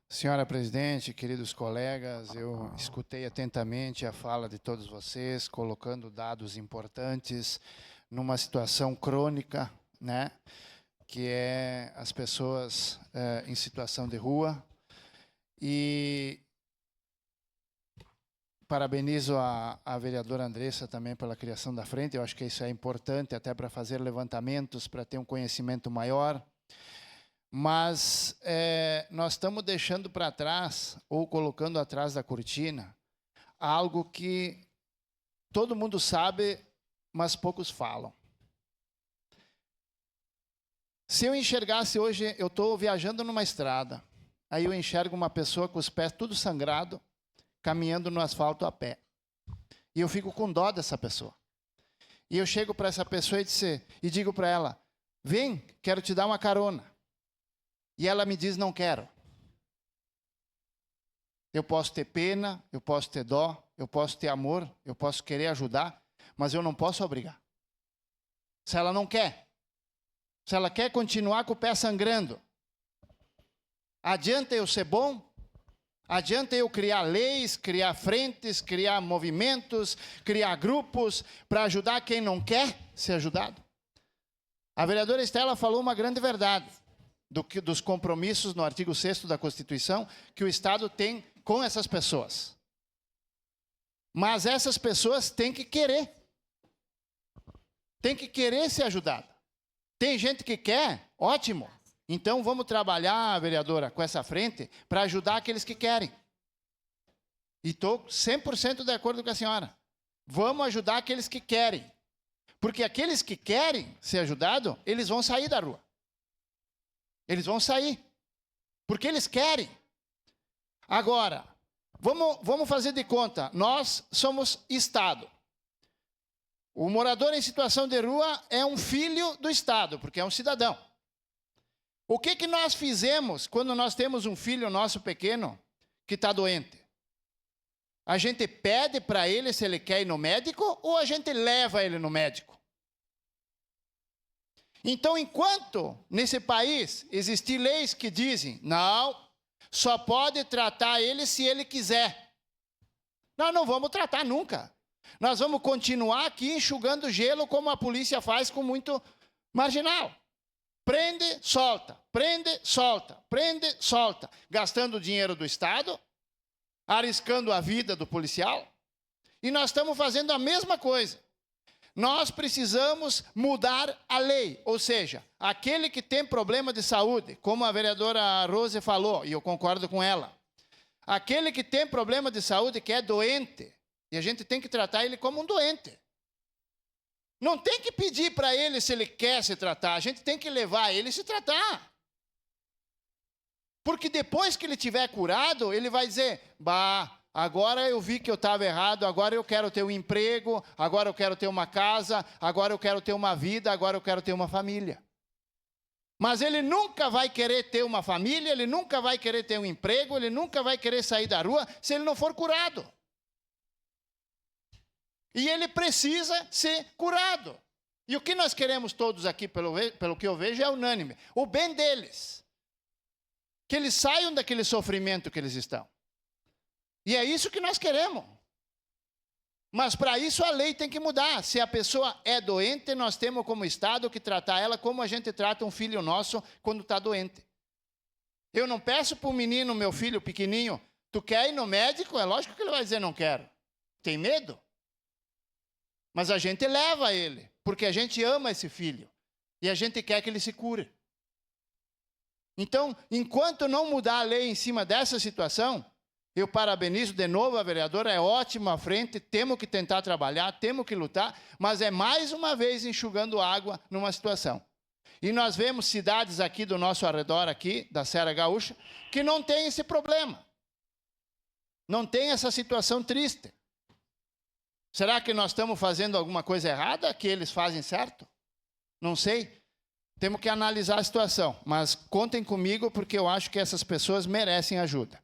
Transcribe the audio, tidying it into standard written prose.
Senhora presidente, queridos colegas, eu escutei atentamente a fala de todos vocês, colocando dados importantes numa situação crônica, né, que é as pessoas em situação de rua. E parabenizo a vereadora Andressa também pela criação da frente. Eu acho que isso é importante até para fazer levantamentos, para ter um conhecimento maior. Mas nós estamos deixando para trás, ou colocando atrás da cortina, algo que todo mundo sabe, mas poucos falam. Se eu enxergasse hoje, eu estou viajando numa estrada, aí eu enxergo uma pessoa com os pés tudo sangrado, caminhando no asfalto a pé. E eu fico com dó dessa pessoa. E eu chego para essa pessoa e digo para ela, vem, quero te dar uma carona. E ela me diz, não quero. Eu posso ter pena, eu posso ter dó, eu posso ter amor, eu posso querer ajudar, mas eu não posso obrigar. Se ela não quer, se ela quer continuar com o pé sangrando, adianta eu ser bom? Adianta eu criar leis, criar frentes, criar movimentos, criar grupos para ajudar quem não quer ser ajudado? A vereadora Estela falou uma grande verdade. Dos compromissos no artigo 6º da Constituição que o Estado tem com essas pessoas. Mas essas pessoas têm que querer. Tem que querer ser ajudada. Tem gente que quer, ótimo. Então vamos trabalhar, vereadora, com essa frente para ajudar aqueles que querem. E estou 100% de acordo com a senhora. Vamos ajudar aqueles que querem. Porque aqueles que querem ser ajudados, eles vão sair da rua. Eles vão sair, porque eles querem. Agora, vamos fazer de conta, nós somos Estado. O morador em situação de rua é um filho do Estado, porque é um cidadão. O que nós fizemos quando nós temos um filho nosso pequeno que está doente? A gente pede para ele se ele quer ir no médico ou a gente leva ele no médico? Então, enquanto nesse país existem leis que dizem, não, só pode tratar ele se ele quiser. Nós não vamos tratar nunca. Nós vamos continuar aqui enxugando gelo como a polícia faz com muito marginal. Prende, solta, prende, solta, prende, solta. Gastando o dinheiro do Estado, arriscando a vida do policial. E nós estamos fazendo a mesma coisa. Nós precisamos mudar a lei, ou seja, aquele que tem problema de saúde, como a vereadora Rose falou, e eu concordo com ela, aquele que tem problema de saúde que é doente, e a gente tem que tratar ele como um doente. Não tem que pedir para ele se ele quer se tratar, a gente tem que levar ele a se tratar. Porque depois que ele estiver curado, ele vai dizer, bah, agora eu vi que eu estava errado, agora eu quero ter um emprego, agora eu quero ter uma casa, agora eu quero ter uma vida, agora eu quero ter uma família. Mas ele nunca vai querer ter uma família, ele nunca vai querer ter um emprego, ele nunca vai querer sair da rua se ele não for curado. E ele precisa ser curado. E o que nós queremos todos aqui, pelo que eu vejo, é unânime. O bem deles. Que eles saiam daquele sofrimento que eles estão. E é isso que nós queremos. Mas para isso a lei tem que mudar. Se a pessoa é doente, nós temos como Estado que tratar ela como a gente trata um filho nosso quando está doente. Eu não peço para o menino, meu filho pequenininho, tu quer ir no médico? É lógico que ele vai dizer não quero. Tem medo? Mas a gente leva ele, porque a gente ama esse filho. E a gente quer que ele se cure. Então, enquanto não mudar a lei em cima dessa situação, eu parabenizo de novo a vereadora, é ótima à frente, temos que tentar trabalhar, temos que lutar, mas é mais uma vez enxugando água numa situação. E nós vemos cidades aqui do nosso arredor, aqui, da Serra Gaúcha, que não tem esse problema. Não tem essa situação triste. Será que nós estamos fazendo alguma coisa errada que eles fazem certo? Não sei. Temos que analisar a situação, mas contem comigo porque eu acho que essas pessoas merecem ajuda.